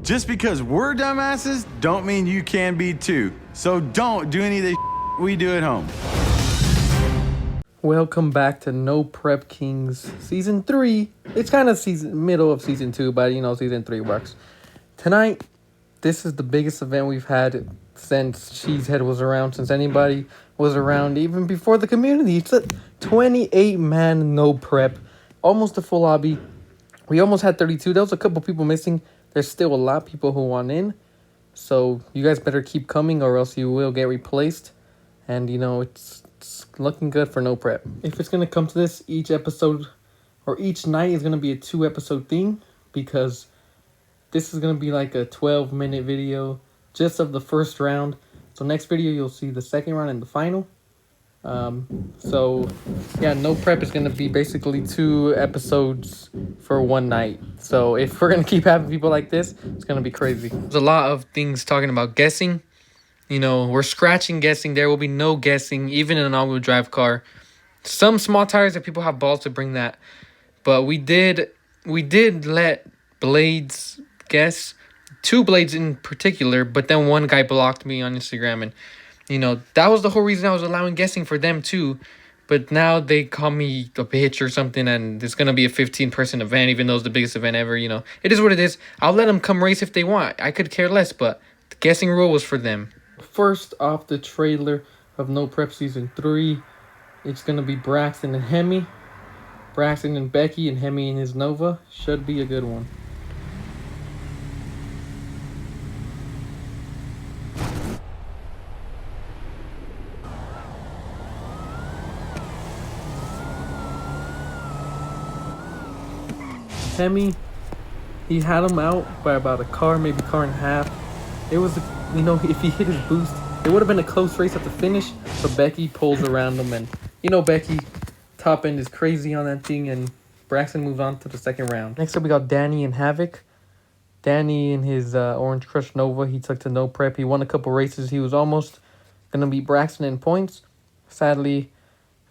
Just because we're dumbasses don't mean you can be too. So don't do any of the we do at home. Welcome back to No Prep Kings Season 3. It's kind of middle of Season 2, but Season 3 works. Tonight, this is the biggest event we've had since Cheesehead was around, since anybody was around, even before the community. It's a 28-man No Prep, almost a full lobby. We almost had 32. There was a couple people missing. There's still a lot of people who want in. So you guys better keep coming or else you will get replaced. And, it's looking good for No Prep. If it's going to come to this, each episode or each night is going to be a 2-episode thing. Because this is going to be like a 12-minute video just of the first round. So next video, you'll see the second round and the final. No Prep is going to be basically 2 episodes for one night. So if we're going to keep having people like this, it's going to be crazy. There's a lot of things talking about guessing. We're scratching guessing. There will be no guessing, even in an all-wheel drive car. Some small tires that people have balls to bring that. But we did let Blades guess. 2 Blades in particular, but then one guy blocked me on Instagram and that was the whole reason I was allowing guessing for them too. But now they call me a bitch or something, and it's going to be a 15-person event, even though it's the biggest event ever, It is what it is. I'll let them come race if they want. I could care less, but the guessing rule was for them. First off the trailer of No Prep Season 3, it's going to be Braxton and Hemi. Braxton and Becky and Hemi and his Nova. Should be a good one. Hemi, he had him out by about a car, maybe car and a half. It was, if he hit his boost, it would have been a close race at the finish. So Becky pulls around him, and Becky, top end is crazy on that thing, and Braxton moves on to the second round. Next up, we got Danny and Havoc. Danny in his Orange Crush Nova, he took to No Prep. He won a couple races. He was almost gonna beat Braxton in points. Sadly,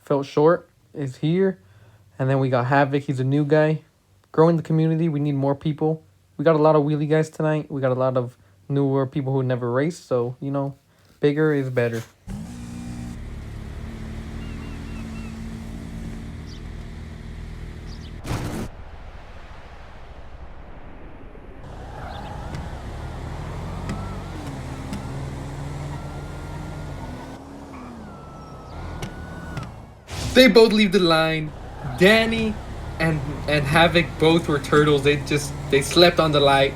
fell short. Is here, and then we got Havoc. He's a new guy. Growing the community, we need more people. We got a lot of wheelie guys tonight. We got a lot of newer people who never raced. So, bigger is better. They both leave the line. Danny and Havoc both were turtles. They slept on the light,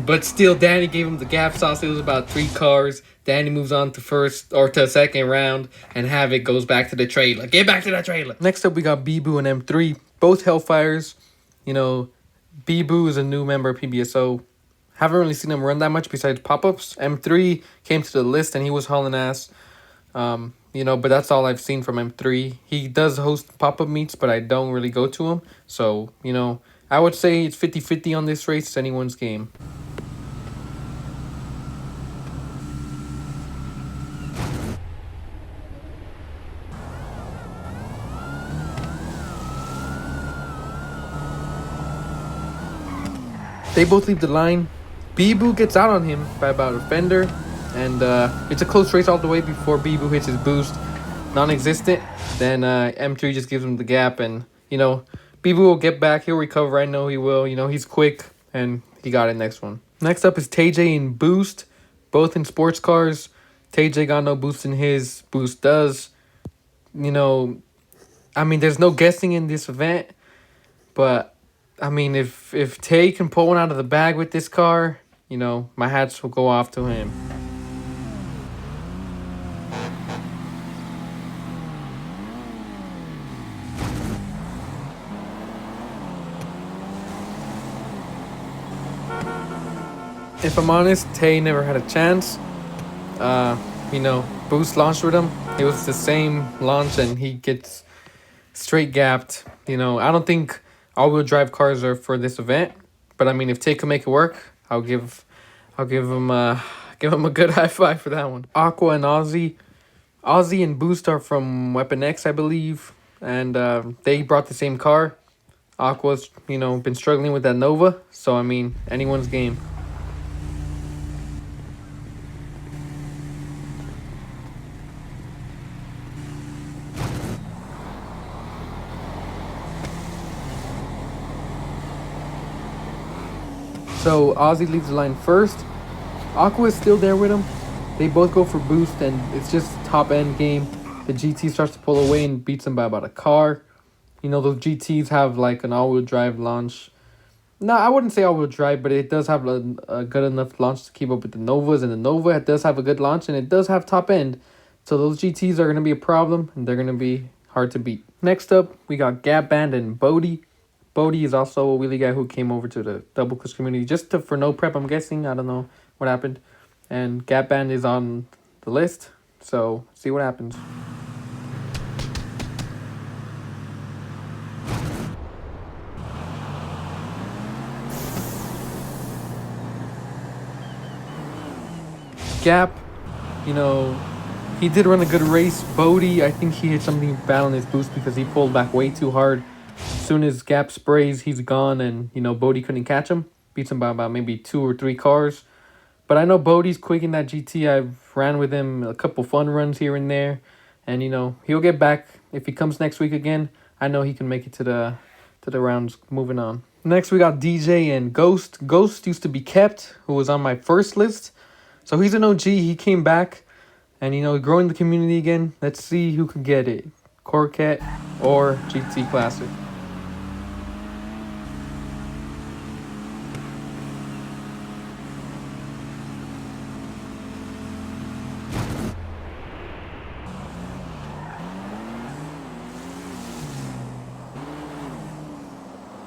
but still Danny gave him the gap sauce. It was about 3 cars. Danny moves on to second round, and Havoc goes back to the trailer. Get back to that trailer. Next up, we got Bibu and M3, both Hellfires. Bibu is a new member of PBSO. Haven't really seen him run that much besides pop-ups. M3 came to the list and he was hauling ass. But that's all I've seen from M3. He does host pop-up meets, but I don't really go to him. So, I would say it's 50-50 on this race. It's anyone's game. They both leave the line. Bibu gets out on him by about a fender. And it's a close race all the way before Bibu hits his boost. Non-existent. Then M3 just gives him the gap. And, Bibu will get back. He'll recover. I know he will. He's quick. And he got it next one. Next up is TJ and Boost. Both in sports cars. TJ got no boost in his. Boost does. There's no guessing in this event. But, if Tay can pull one out of the bag with this car, my hats will go off to him. If I'm honest, Tay never had a chance. Boost launched with him. It was the same launch, and he gets straight gapped. I don't think all-wheel drive cars are for this event. But if Tay can make it work, I'll give him a good high five for that one. Aqua and Ozzy. Ozzy and Boost are from Weapon X, I believe, and they brought the same car. Aqua's, been struggling with that Nova, so anyone's game. So Ozzy leaves the line first. Aqua is still there with him. They both go for boost, and it's just top end game. The GT starts to pull away and beats him by about a car. You know, those GTs have like an all-wheel drive launch. No, I wouldn't say all-wheel drive, but it does have a good enough launch to keep up with the Novas. And the Nova, it does have a good launch, and it does have top end. So those GTs are going to be a problem, and they're going to be hard to beat. Next up, we got Gap Band and Bodhi. Bodhi is also a wheelie guy who came over to the double clutch community for no prep, I'm guessing. I don't know what happened. And Gap Band is on the list, so see what happens. Gap, you know, he did run a good race. Bodhi, I think he hit something bad on his boost because he pulled back way too hard. As soon as Gap sprays, he's gone, and, you know, Bodhi couldn't catch him. Beats him by about maybe 2 or 3 cars. But I know Bodhi's quick in that GT. I've ran with him a couple fun runs here and there. And, you know, he'll get back. If he comes next week again, I know he can make it to the rounds moving on. Next, we got DJ and Ghost. Ghost used to be Kept, who was on my first list. So he's an OG. He came back and, you know, growing the community again. Let's see who can get it. Corket or GT Classic.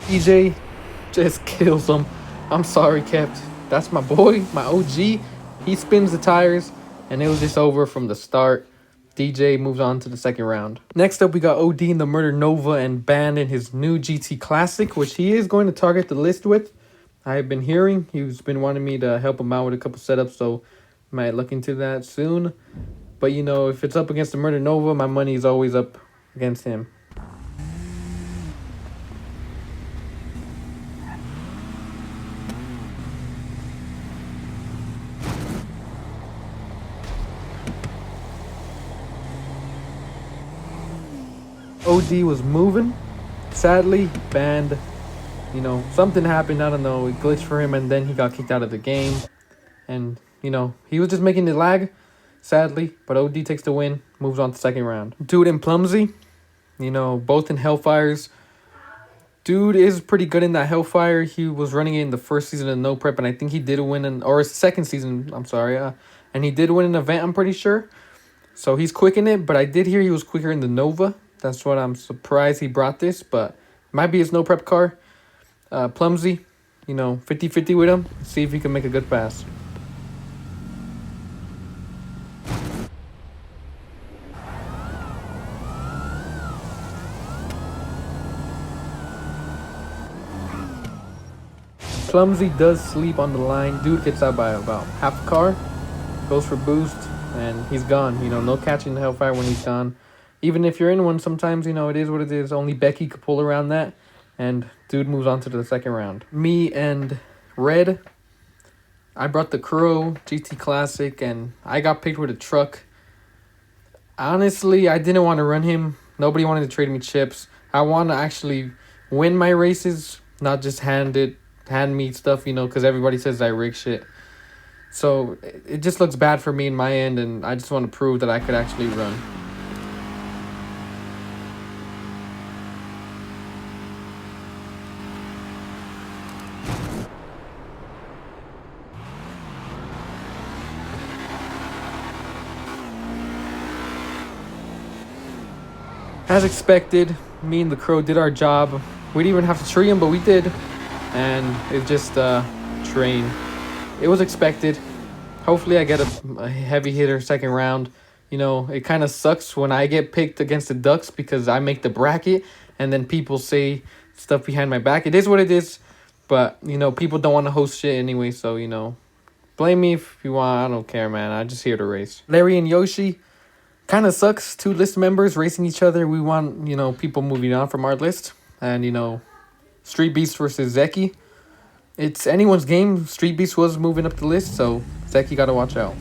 DJ just kills him. I'm sorry, Kept. That's my boy, my OG. He spins the tires, and it was just over from the start. DJ moves on to the second round. Next up, we got Odin, the Murder Nova, and Band in his new GT Classic, which he is going to target the list with. I have been hearing he's been wanting me to help him out with a couple setups, so might look into that soon. But, you know, if it's up against the Murder Nova, my money is always up against him. OD was moving. Sadly, Band, you know, something happened. I don't know. It glitched for him, and then he got kicked out of the game. And, you know, he was just making it lag, sadly. But OD takes the win, moves on to second round. Dude and Plumsy, you know, both in Hellfires. Dude is pretty good in that Hellfire. He was running it in the first season of No Prep, and I think he did win or his second season, I'm sorry. And he did win an event, I'm pretty sure. So he's quick in it, but I did hear he was quicker in the Nova. That's what I'm surprised he brought this, but might be his no prep car. Plumsy, you know, 50-50 with him. See if he can make a good pass. Plumsy does sleep on the line. Dude gets out by about half a car. Goes for boost, and he's gone. You know, no catching the Hellfire when he's gone. Even if you're in one, sometimes, you know, it is what it is. Only Becky could pull around that. And dude moves on to the second round. Me and Red, I brought the Crow GT Classic, and I got picked with a truck. Honestly, I didn't want to run him. Nobody wanted to trade me chips. I want to actually win my races, not just hand me stuff, you know, because everybody says I rig shit. So it just looks bad for me in my end, and I just want to prove that I could actually run. As expected, me and the Crow did our job. We didn't even have to tree him, but we did. And it's just train. It was expected. Hopefully I get a heavy hitter second round. You know, it kind of sucks when I get picked against the Ducks because I make the bracket and then people say stuff behind my back. It is what it is. But, you know, people don't want to host shit anyway. So, you know, blame me if you want. I don't care, man. I'm just here to race. Larry and Yoshi. Kind of sucks. 2 list members racing each other. We want, you know, people moving on from our list. And, you know, Street Beast versus Zeki. It's anyone's game. Street Beast was moving up the list, so Zeki got to watch out.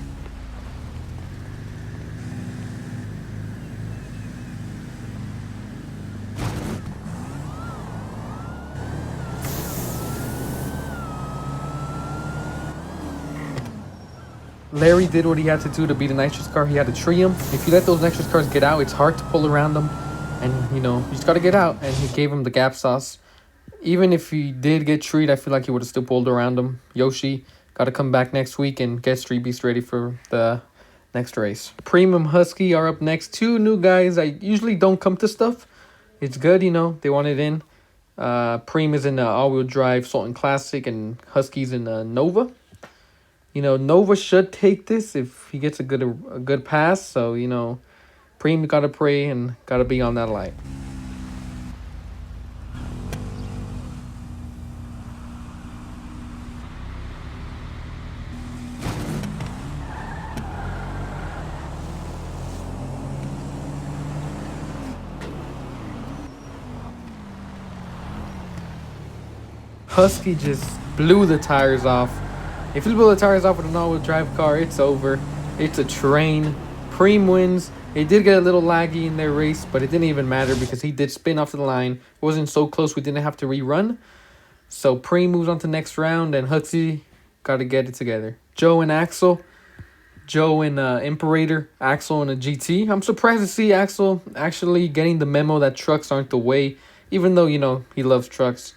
Larry did what he had to do to beat a nitrous car. He had to tree him. If you let those nitrous cars get out, it's hard to pull around them. And, you know, you just got to get out. And he gave him the gap sauce. Even if he did get treed, I feel like he would have still pulled around him. Yoshi got to come back next week and get Street Beast ready for the next race. Premium Husky are up next. 2 new guys. I usually don't come to stuff. It's good, you know. They want it in. Preem is in the all-wheel drive Sultan Classic, and Husky's in the Nova. You know, Nova should take this if he gets a good pass. So, you know, Preem got to pray and got to be on that light. Husky just blew the tires off. If you blow the tires off with an all-wheel drive car, it's over. It's a train. Preem wins. It did get a little laggy in their race, but it didn't even matter because he did spin off the line. It wasn't so close we didn't have to rerun. So Preem moves on to the next round, and Husky got to get it together. Joe and Axel. Joe in Imperator. Axel in a GT. I'm surprised to see Axel actually getting the memo that trucks aren't the way, even though, you know, he loves trucks.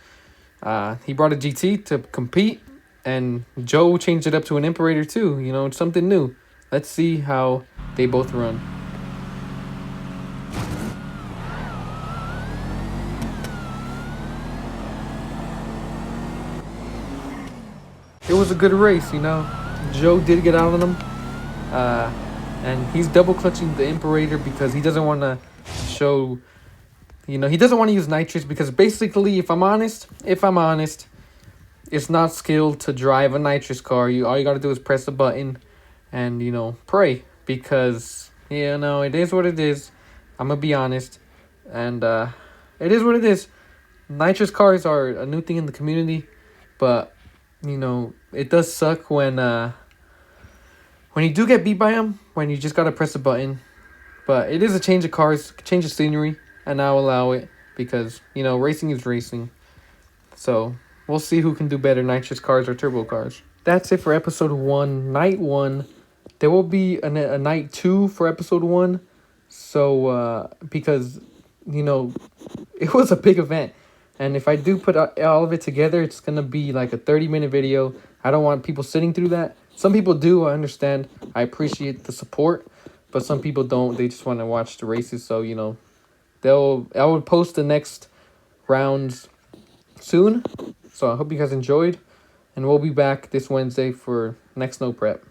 He brought a GT to compete, and Joe changed it up to an Imperator too. You know, it's something new. Let's see how they both run. It was a good race, you know. Joe did get out on him, and he's double clutching the Imperator because he doesn't want to show. You know, he doesn't want to use nitrous because basically, if I'm honest, it's not skilled to drive a nitrous car. All you got to do is press a button and, you know, pray because, you know, it is what it is. I'm going to be honest. And it is what it is. Nitrous cars are a new thing in the community, but, you know, it does suck when you do get beat by them, when you just got to press a button. But it is a change of cars, change of scenery. And I'll allow it because, you know, racing is racing. So we'll see who can do better, nitrous cars or turbo cars. That's it for episode 1, night 1. There will be a night 2 for episode 1. So, because, you know, it was a big event. And if I do put all of it together, it's going to be like a 30-minute video. I don't want people sitting through that. Some people do, I understand. I appreciate the support. But some people don't. They just want to watch the races. So, you know, I will post the next rounds soon. So I hope you guys enjoyed. And we'll be back this Wednesday for next snow prep.